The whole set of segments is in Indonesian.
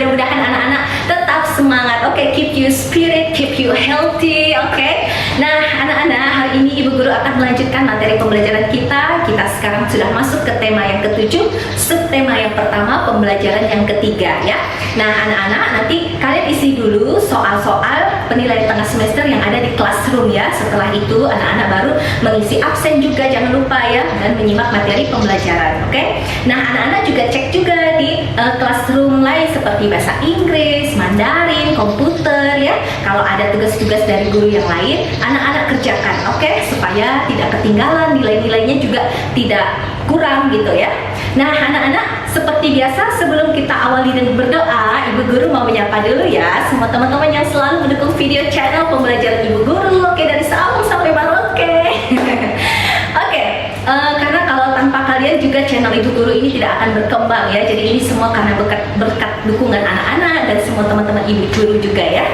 Mudah-mudahan anak-anak tetap semangat. Oke, keep you spirit, keep you healthy. Oke. Nah, anak-anak, hari ini Ibu Guru akan melanjutkan materi pembelajaran kita. Kita sekarang sudah masuk ke tema yang ketujuh, subtema yang pertama, pembelajaran yang ketiga ya. Nah, anak-anak, nanti kalian isi dulu soal-soal penilaian tengah semester yang ada di classroom ya. Setelah itu anak-anak baru mengisi absen juga, jangan lupa ya, dan menyimak materi pembelajaran. Oke. Nah, anak-anak juga cek juga di classroom lain seperti bahasa Inggris, Mandarin, komputer ya. Kalau ada tugas-tugas dari guru yang lain, anak-anak kerjakan, oke, supaya tidak ketinggalan, nilai-nilainya juga tidak kurang gitu ya. Nah, anak-anak, seperti biasa sebelum kita awali dengan berdoa, Ibu Guru mau menyapa dulu ya semua teman-teman yang selalu mendukung video channel pembelajaran Ibu Guru. Oke, dari Sabang sampai Merauke. Oke, karena kalau tanpa kalian juga channel Ibu Guru ini tidak akan berkembang ya. Jadi ini semua karena berkat dukungan anak-anak dan semua teman-teman Ibu Guru juga ya.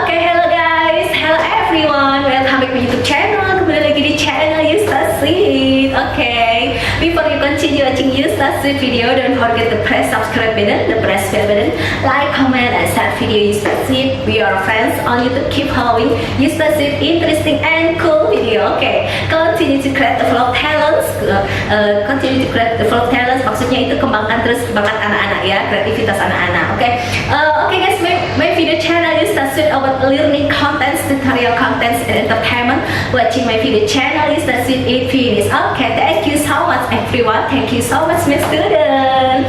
Oke, hello guys, hello everyone, welcome back to YouTube channel. Kembali lagi di channel Yustasit. Oke, before you continue watching Yustasit video, don't forget to press subscribe button, the press bell button, like, comment, and share video Yustasit. We are friends on YouTube. Keep following Yustasit interesting and cool video. Oke, continue to create the vlog talents. Continue to create the vlog talents. Maksudnya itu kembangkan terus bakat anak-anak ya, kreativitas anak-anak. Oke guys, my video channel Yustasit about learning contents, tutorial contents, and entertainment. Watching my video channel Yustasit it finish. Oke, thank you so much everyone. Thank you so much my student.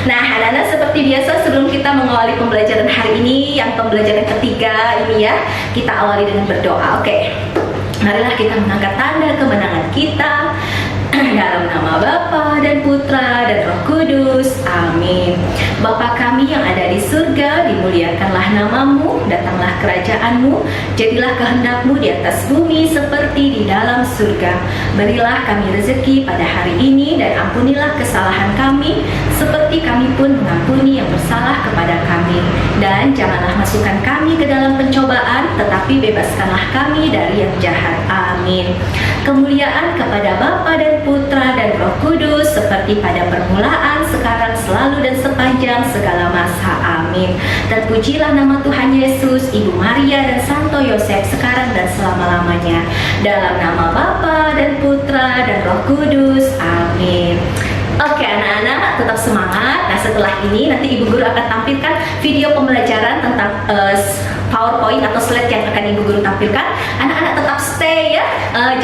Nah, anak-anak, seperti biasa sebelum kita mengawali pembelajaran hari ini, yang pembelajaran ketiga ini ya, kita awali dengan berdoa. Oke, marilah kita mengangkat tanda kemenangan kita dalam nama Bapa dan Putra dan Roh Kudus. Amin. Bapa kami yang ada di surga, dimuliakanlah namamu, datanglah kerajaanmu, jadilah kehendakmu di atas bumi seperti di dalam surga. Berilah kami rezeki pada hari ini dan ampunilah kesalahan kami seperti kami pun mengampuni yang bersalah kepada kami. Dan janganlah masukkan kami ke dalam pencobaan, tetapi bebaskanlah kami dari yang jahat. Amin. Kemuliaan kepada Bapa dan Putra dan Roh Kudus seperti pada permulaan, sekarang, selalu dan sepanjang segala masa. Amin. Dan pujilah nama Tuhan Yesus, Ibu Maria dan Santo Yosef sekarang dan selama-lamanya. Dalam nama Bapa dan Putra dan Roh Kudus. Amin. Oke, anak-anak, tetap semangat. Nah, setelah ini nanti Ibu Guru akan tampilkan video pembelajaran tentang PowerPoint atau slide yang akan Ibu Guru tampilkan. Anak-anak tetap stay ya,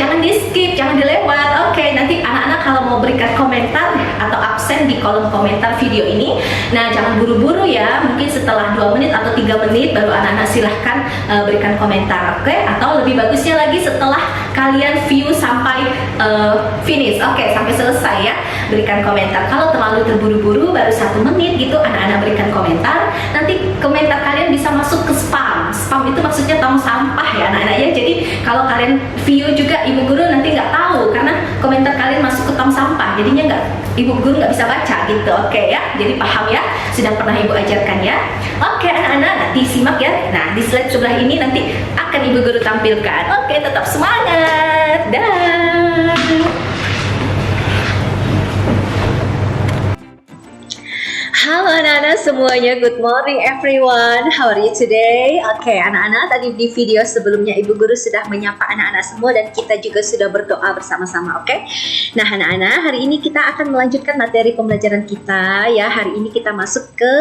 jangan di skip, jangan dilewat. Oke, nanti anak-anak kalau mau berikan komentar atau absen di kolom komentar video ini, nah jangan buru-buru ya, mungkin setelah 2 menit atau 3 menit baru anak-anak silahkan berikan komentar. Oke, atau lebih bagusnya lagi setelah kalian view sampai finish. Oke, sampai selesai ya, berikan komentar. Kalau terlalu terburu-buru baru 1 menit gitu anak-anak berikan komentar, nanti komentar kalian bisa masuk ke spam. Spam itu maksudnya tong sampah ya anak-anak ya. Jadi kalau kalian view juga, Ibu Guru nanti nggak tahu karena komentar kalian masuk ke tong sampah, jadinya Ibu Guru nggak bisa baca gitu. Oke ya, jadi paham ya, sudah pernah Ibu ajarkan ya. Oke anak-anak, nanti simak ya. Nah, di slide sebelah ini nanti akan Ibu Guru tampilkan. Oke, tetap semangat. Dah. Halo anak-anak semuanya, good morning everyone. How are you today? Oke, anak-anak, tadi di video sebelumnya Ibu Guru sudah menyapa anak-anak semua dan kita juga sudah berdoa bersama-sama, oke? Nah, anak-anak, hari ini kita akan melanjutkan materi pembelajaran kita ya. Hari ini kita masuk ke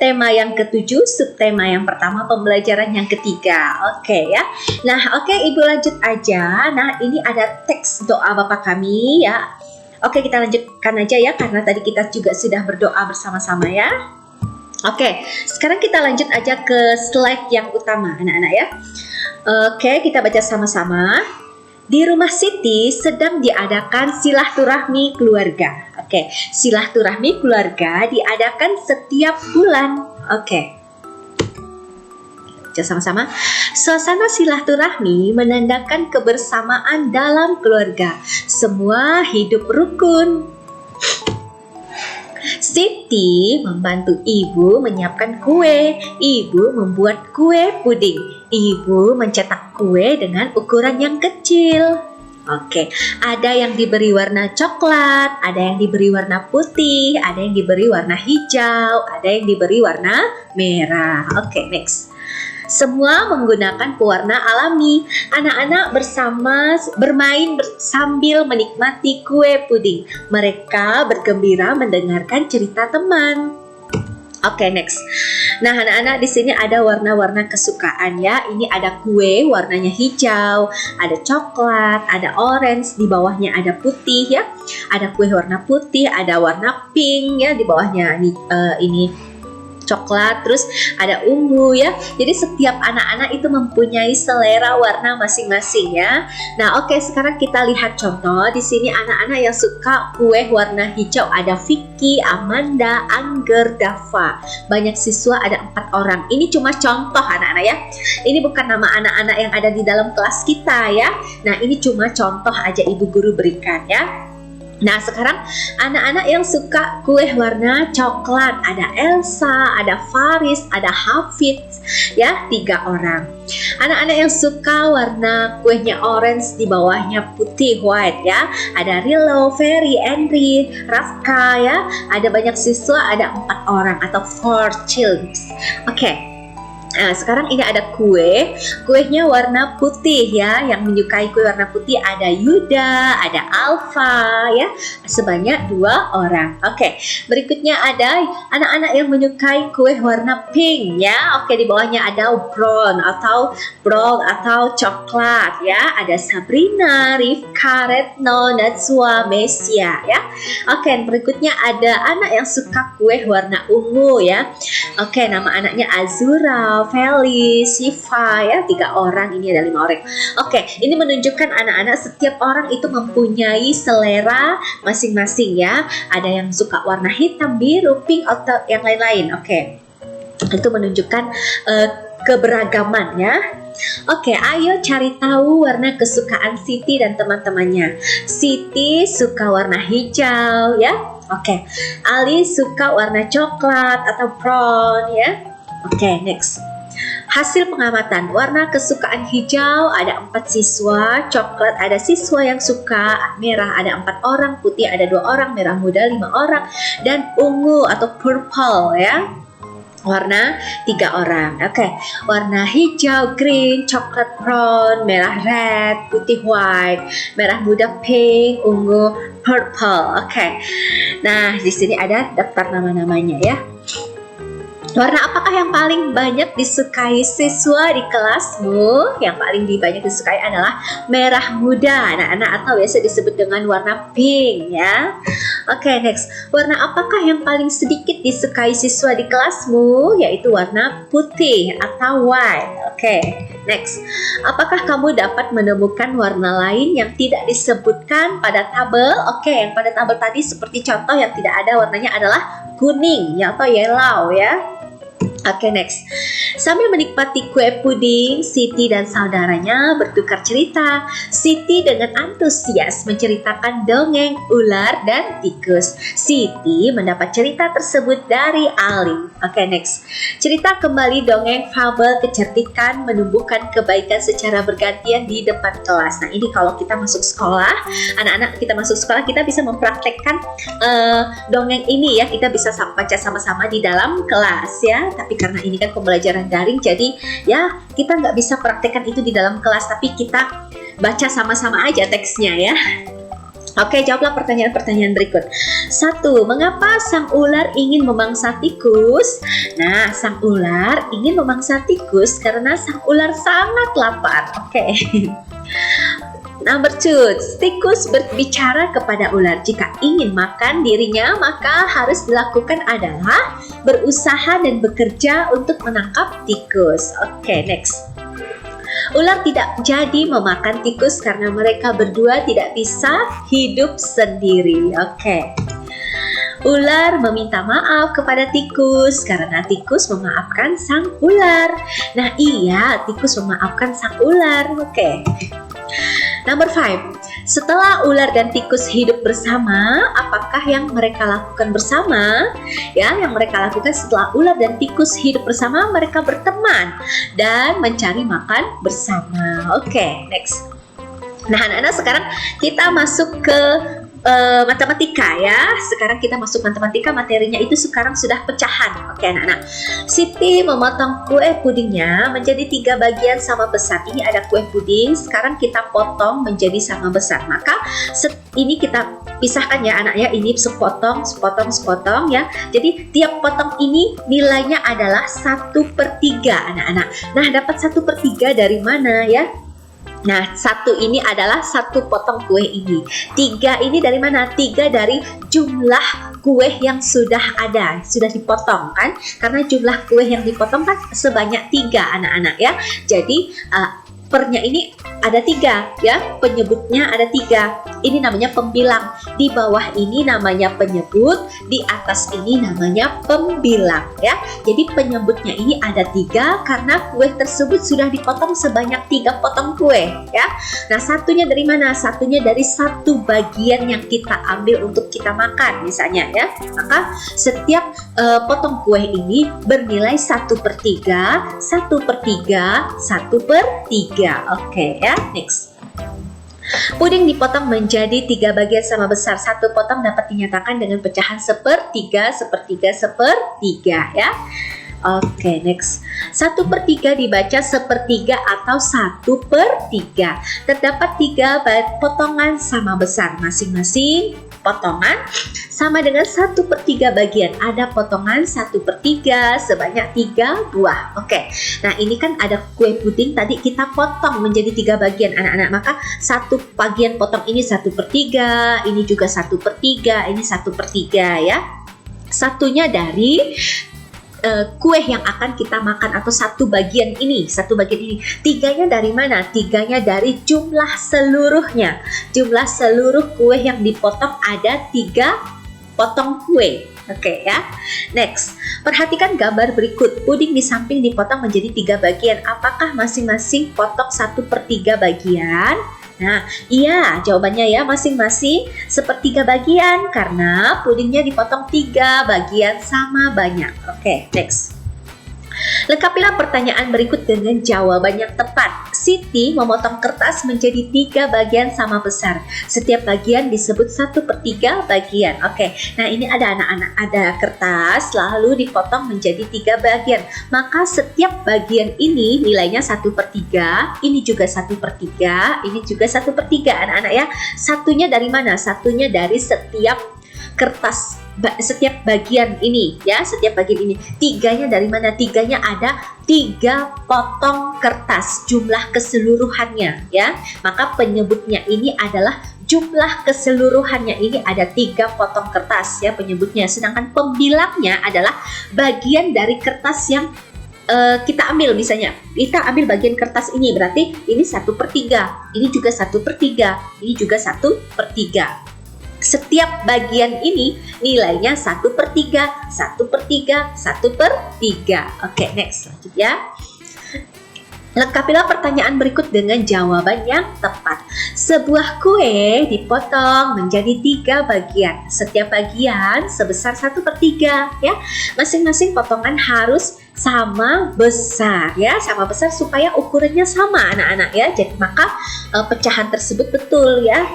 tema yang ketujuh, subtema yang pertama, pembelajaran yang ketiga. Oke ya. Nah, oke, Ibu lanjut aja. Nah, ini ada teks doa Bapa kami ya. Oke, kita lanjutkan aja ya, karena tadi kita juga sudah berdoa bersama-sama ya. Oke, sekarang kita lanjut aja ke slide yang utama anak-anak ya. Oke, kita baca sama-sama. Di rumah Siti sedang diadakan silaturahmi keluarga. Oke, silaturahmi keluarga diadakan setiap bulan. Oke, sama-sama. Suasana silaturahmi menandakan kebersamaan dalam keluarga. Semua hidup rukun. Siti membantu ibu menyiapkan kue. Ibu membuat kue puding. Ibu mencetak kue dengan ukuran yang kecil. Oke, ada yang diberi warna coklat, ada yang diberi warna putih, ada yang diberi warna hijau, ada yang diberi warna merah. Oke, next. Semua menggunakan pewarna alami. Anak-anak bermain sambil menikmati kue puding. Mereka bergembira mendengarkan cerita teman. Oke, next. Nah, anak-anak di sini ada warna-warna kesukaan ya. Ini ada kue warnanya hijau, ada coklat, ada orange, di bawahnya ada putih ya. Ada kue warna putih, ada warna pink ya, di bawahnya ini coklat, terus ada ungu ya. Jadi setiap anak-anak itu mempunyai selera warna masing-masing ya. Nah, oke, sekarang kita lihat contoh. Di sini anak-anak yang suka kue warna hijau ada Vicky, Amanda, Angger, Dava. Banyak siswa, ada 4 orang. Ini cuma contoh anak-anak ya. Ini bukan nama anak-anak yang ada di dalam kelas kita ya. Nah, ini cuma contoh aja ibu guru berikan ya. Nah, sekarang anak-anak yang suka kue warna coklat ada Elsa, ada Faris, ada Hafiz ya, 3 orang. Anak-anak yang suka warna kuenya orange, di bawahnya putih white ya, ada Rilo, Ferry, Henry, Rafka ya. Ada banyak siswa, ada 4 orang atau 4 children. Oke. Nah, sekarang ini ada kuenya warna putih ya. Yang menyukai kue warna putih ada Yuda, ada Alfa ya, sebanyak 2 orang. Oke, berikutnya ada anak-anak yang menyukai kue warna pink ya. Oke, di bawahnya ada brown atau coklat ya. Ada Sabrina, Rifka, Retno, Najwa, Mesia ya. Oke, berikutnya ada anak yang suka kue warna ungu ya. Oke, nama anaknya Azura, Feli, Siva ya, 3 orang, ini ada 5 orang. Oke, ini menunjukkan anak-anak setiap orang itu mempunyai selera masing-masing ya. Ada yang suka warna hitam, biru, pink atau yang lain-lain. Oke, itu menunjukkan keberagaman ya. Oke, ayo cari tahu warna kesukaan Siti dan teman-temannya. Siti suka warna hijau ya. Oke, Ali suka warna coklat atau brown ya. Oke, next. Hasil pengamatan, warna kesukaan hijau ada 4 siswa, coklat ada siswa yang suka, merah ada 4 orang, putih ada 2 orang, merah muda 5 orang, dan ungu atau purple ya, warna 3 orang. Oke, warna hijau green, coklat brown, merah red, putih white, merah muda pink, ungu purple. Oke. Nah, di sini ada daftar nama-namanya ya. Warna apakah yang paling banyak disukai siswa di kelasmu? Yang paling banyak disukai adalah merah muda, anak-anak, atau biasa disebut dengan warna pink ya. Oke, next. Warna apakah yang paling sedikit disukai siswa di kelasmu? Yaitu warna putih atau white. Oke, next. Apakah kamu dapat menemukan warna lain yang tidak disebutkan pada tabel? Oke, yang pada tabel tadi seperti contoh yang tidak ada warnanya adalah kuning atau yellow ya. Oke, next. Sambil menikmati kue puding, Siti dan saudaranya bertukar cerita. Siti dengan antusias menceritakan dongeng ular dan tikus. Siti mendapat cerita tersebut dari Ali. Oke, next. Cerita kembali dongeng fabel kecerdikan menumbuhkan kebaikan secara bergantian di depan kelas. Nah, ini kalau kita masuk sekolah, anak-anak kita masuk sekolah, kita bisa mempraktekkan dongeng ini ya. Kita bisa baca sama-sama di dalam kelas ya. Tapi karena ini kan pembelajaran daring, jadi ya kita nggak bisa praktekkan itu di dalam kelas, tapi kita baca sama-sama aja teksnya ya. Oke, jawablah pertanyaan-pertanyaan berikut. 1. Mengapa sang ular ingin memangsa tikus? Nah, sang ular ingin memangsa tikus karena sang ular sangat lapar. Oke. Number 2, tikus berbicara kepada ular. Jika ingin makan dirinya, maka harus dilakukan adalah berusaha dan bekerja untuk menangkap tikus. Oke, next. Ular tidak jadi memakan tikus karena mereka berdua tidak bisa hidup sendiri. Oke. Ular meminta maaf kepada tikus karena tikus memaafkan sang ular. Nah, iya, tikus memaafkan sang ular. Oke. Number 5. Setelah ular dan tikus hidup bersama, apakah yang mereka lakukan bersama? Ya, yang mereka lakukan setelah ular dan tikus hidup bersama, mereka berteman dan mencari makan bersama. Oke, next. Nah, anak-anak, sekarang kita masuk ke matematika ya. Sekarang kita masuk matematika, materinya itu sekarang sudah pecahan. Oke anak-anak, Siti memotong kue pudingnya menjadi 3 bagian sama besar. Ini ada kue puding, sekarang kita potong menjadi sama besar. Maka ini kita pisahkan ya anak ya, ini sepotong ya. Jadi tiap potong ini nilainya adalah 1/3 anak-anak. Nah, dapat 1/3 dari mana ya? Nah, 1 ini adalah 1 potong kue ini. 3 ini dari mana? 3 dari jumlah kue yang sudah ada, sudah dipotong kan? Karena jumlah kue yang dipotong kan sebanyak 3 anak-anak ya. Jadi pernya ini ada 3 ya, penyebutnya ada 3. Ini namanya pembilang. Di bawah ini namanya penyebut, di atas ini namanya pembilang ya. Jadi penyebutnya ini ada 3 karena kue tersebut sudah dipotong sebanyak 3 potong kue ya. Nah, satunya dari mana? Satunya dari 1 bagian yang kita ambil untuk kita makan misalnya ya. Maka setiap potong kue ini bernilai 1/3, 1/3, 1/3. Oke ya, next. Puding dipotong menjadi 3 bagian sama besar. 1 potong dapat dinyatakan dengan pecahan 1/3, 1/3, 1/3 ya. Oke, next. 1/3 dibaca 1/3 atau 1/3. Terdapat 3 potongan sama besar. Masing-masing potongan sama dengan 1/3 bagian. Ada potongan 1/3 sebanyak 3 buah. Oke. Nah, ini kan ada kue puding tadi kita potong menjadi 3 bagian anak-anak. Maka 1 bagian potong ini 1/3, ini juga 1/3, ini 1/3 ya. Satunya dari kue yang akan kita makan atau 1 bagian ini, 1 bagian ini. 3-nya dari mana? 3-nya dari jumlah seluruhnya. Jumlah seluruh kue yang dipotong ada 3 potong kue. Oke ya. Next, perhatikan gambar berikut. Puding di samping dipotong menjadi 3 bagian. Apakah masing-masing potong 1/3 bagian? Nah, iya, jawabannya ya, masing-masing 1/3 bagian karena pudingnya dipotong 3 bagian sama banyak. Oke, next. Lengkapilah pertanyaan berikut dengan jawaban yang tepat. Siti memotong kertas menjadi 3 bagian sama besar. Setiap bagian disebut 1/3 bagian. Oke, nah ini ada anak-anak, ada kertas lalu dipotong menjadi 3 bagian. Maka setiap bagian ini nilainya 1/3, ini juga 1/3, ini juga 1/3 anak-anak ya. Satunya dari mana? Satunya dari setiap kertas, setiap bagian ini ya, setiap bagian ini. 3-nya dari mana? 3-nya ada 3 potong kertas, jumlah keseluruhannya ya. Maka penyebutnya ini adalah jumlah keseluruhannya, ini ada 3 potong kertas ya penyebutnya. Sedangkan pembilangnya adalah bagian dari kertas yang kita ambil. Misalnya kita ambil bagian kertas ini, berarti ini 1/3, ini juga 1/3, ini juga 1/3. Setiap bagian ini nilainya 1/3, 1/3, 1/3. Oke, next, lanjut ya. Lengkapilah pertanyaan berikut dengan jawaban yang tepat. Sebuah kue dipotong menjadi 3 bagian. Setiap bagian sebesar 1/3 ya. Masing-masing potongan harus sama besar ya, sama besar supaya ukurannya sama anak-anak ya. Jadi maka pecahan tersebut betul ya.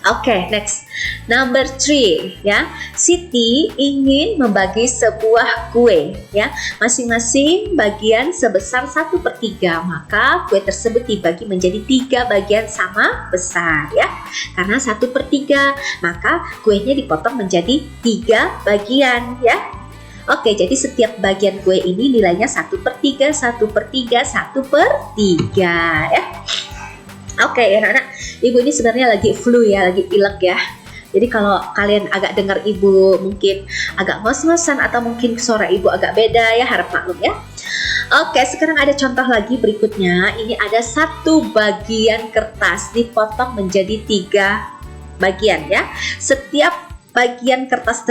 Oke, next. Number 3 ya. Siti ingin membagi sebuah kue ya. Masing-masing bagian sebesar 1/3. Maka kue tersebut dibagi menjadi 3 bagian sama besar ya. Karena 1/3, maka kuenya dipotong menjadi 3 bagian ya. Oke, jadi setiap bagian kue ini nilainya 1/3, 1/3, 1/3 ya. Oke anak-anak, ibu ini sebenarnya lagi flu ya, lagi pilek ya. Jadi kalau kalian agak dengar ibu mungkin agak ngos-ngosan atau mungkin suara ibu agak beda ya, harap maklum ya. Oke, sekarang ada contoh lagi berikutnya. Ini ada 1 bagian kertas dipotong menjadi 3 bagian ya. Setiap bagian kertas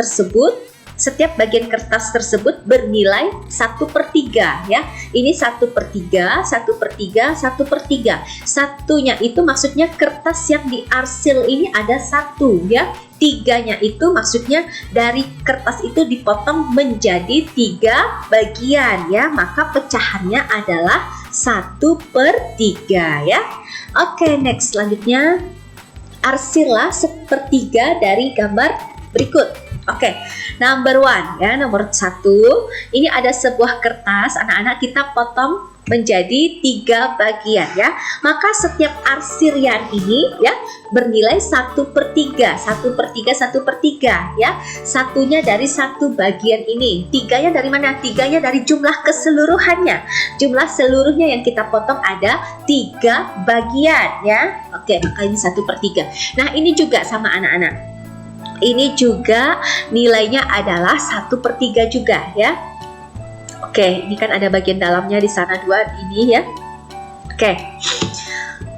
tersebut bernilai 1/3 ya. Ini 1/3, 1/3, 1/3. Satunya itu maksudnya kertas yang diarsil ini ada 1 ya. 3-nya itu maksudnya dari kertas itu dipotong menjadi 3 bagian ya. Maka pecahannya adalah 1/3 ya. Oke, next selanjutnya arsirlah 1/3 dari gambar berikut. Oke, number 1 ya, nomor 1. Ini ada sebuah kertas, anak-anak kita potong menjadi 3 bagian ya. Maka setiap arsirian ini ya bernilai 1/3 ya. Satunya dari 1 bagian ini. 3-nya dari mana? 3-nya dari jumlah keseluruhannya. Jumlah seluruhnya yang kita potong ada 3 bagian ya. Oke, maka ini 1/3. Nah, ini juga sama anak-anak. Ini juga nilainya adalah 1/3 juga ya. Oke, ini kan ada bagian dalamnya di sana 2 ini ya. Oke.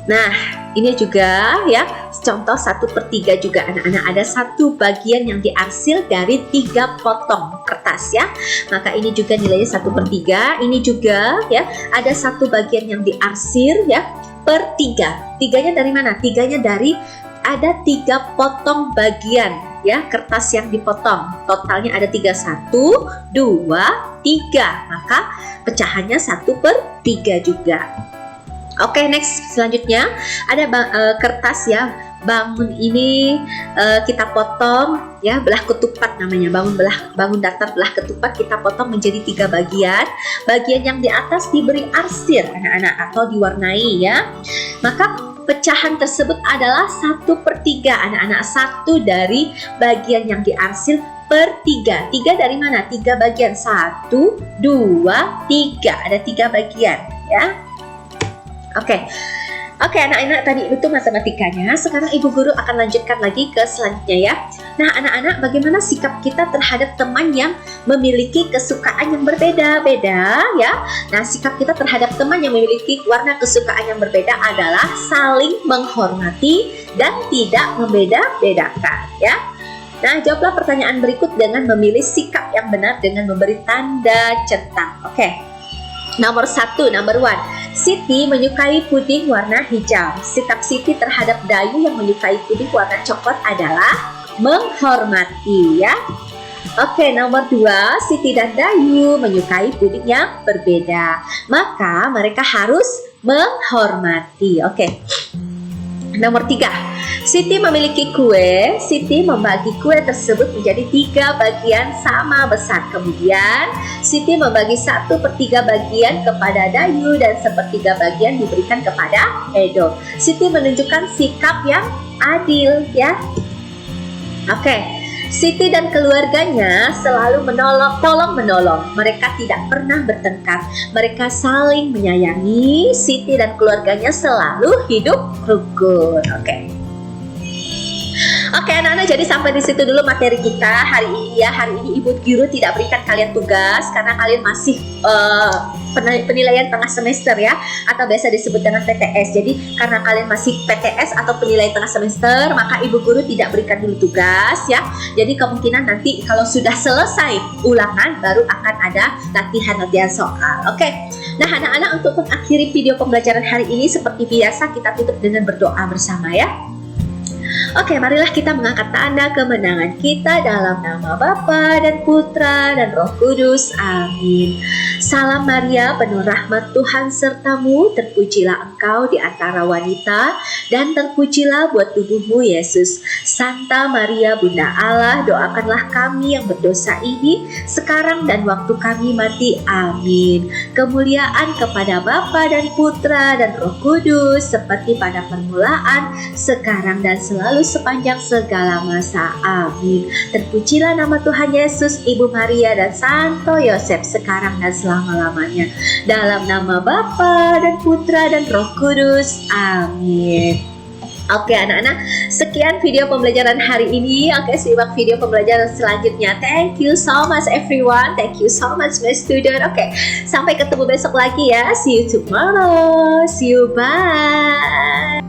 Nah, ini juga ya contoh 1/3 juga anak-anak, ada 1 bagian yang diarsir dari 3 potong kertas ya. Maka ini juga nilainya 1/3. Ini juga ya ada 1 bagian yang diarsir ya per 3. 3-nya dari mana? 3-nya dari ada 3 potong bagian ya kertas yang dipotong. Totalnya ada 3, 1, 2, 3. Maka pecahannya 1/3 juga. Oke, next selanjutnya ada kertas ya. Bangun ini kita potong ya, belah ketupat namanya. Bangun datar belah ketupat kita potong menjadi 3 bagian. Bagian yang di atas diberi arsir anak-anak atau diwarnai ya. Maka pecahan tersebut adalah 1/3 anak-anak. 1 dari bagian yang diarsir per 3. 3 dari mana? 3 bagian. 1, 2, 3. Ada 3 bagian ya. Oke, anak-anak, tadi itu matematikanya. Sekarang Ibu Guru akan lanjutkan lagi ke selanjutnya ya. Nah, anak-anak, bagaimana sikap kita terhadap teman yang memiliki kesukaan yang berbeda-beda ya. Nah, sikap kita terhadap teman yang memiliki warna kesukaan yang berbeda adalah saling menghormati dan tidak membeda-bedakan ya. Nah, jawablah pertanyaan berikut dengan memilih sikap yang benar dengan memberi tanda centang. Oke. Nomor 1, number 1. Siti menyukai puding warna hijau. Sikap Siti terhadap Dayu yang menyukai puding warna coklat adalah menghormati ya. Oke, nomor 2. Siti dan Dayu menyukai puding yang berbeda. Maka mereka harus menghormati. Oke. Nomor 3. Siti memiliki kue. Siti membagi kue tersebut menjadi 3 bagian sama besar. Kemudian Siti membagi 1/3 bagian kepada Dayu dan 1/3 bagian diberikan kepada Edo. Siti menunjukkan sikap yang adil ya. Oke. Siti dan keluarganya selalu tolong menolong. Mereka tidak pernah bertengkar. Mereka saling menyayangi. Siti dan keluarganya selalu hidup rukun. Oke, anak-anak, jadi sampai di situ dulu materi kita hari ini ya. Hari ini Ibu Guru tidak berikan kalian tugas karena kalian masih penilaian tengah semester ya, atau biasa disebut dengan PTS. Jadi karena kalian masih PTS atau penilaian tengah semester, maka Ibu Guru tidak berikan dulu tugas ya. Jadi kemungkinan nanti kalau sudah selesai ulangan baru akan ada latihan-latihan soal. Oke. Nah, anak-anak, untuk mengakhiri video pembelajaran hari ini seperti biasa kita tutup dengan berdoa bersama ya. Oke, marilah kita mengangkat tanda kemenangan kita dalam nama Bapa dan Putra dan Roh Kudus. Amin. Salam Maria, penuh rahmat Tuhan sertamu, terpujilah engkau di antara wanita, dan terpujilah buat tubuhmu Yesus. Santa Maria, Bunda Allah, doakanlah kami yang berdosa ini, sekarang dan waktu kami mati. Amin. Kemuliaan kepada Bapa dan Putra dan Roh Kudus, seperti pada permulaan, sekarang dan selalu sepanjang segala masa. Amin. Terpujilah nama Tuhan Yesus, Ibu Maria dan Santo Yosef, sekarang dan selama-lamanya. Dalam nama Bapa dan Putra dan Roh Kudus. Amin. Oke, anak-anak, sekian video pembelajaran hari ini. Oke, simak video pembelajaran selanjutnya. Thank you so much everyone. Thank you so much my student. Oke, sampai ketemu besok lagi ya. See you tomorrow. See you, bye.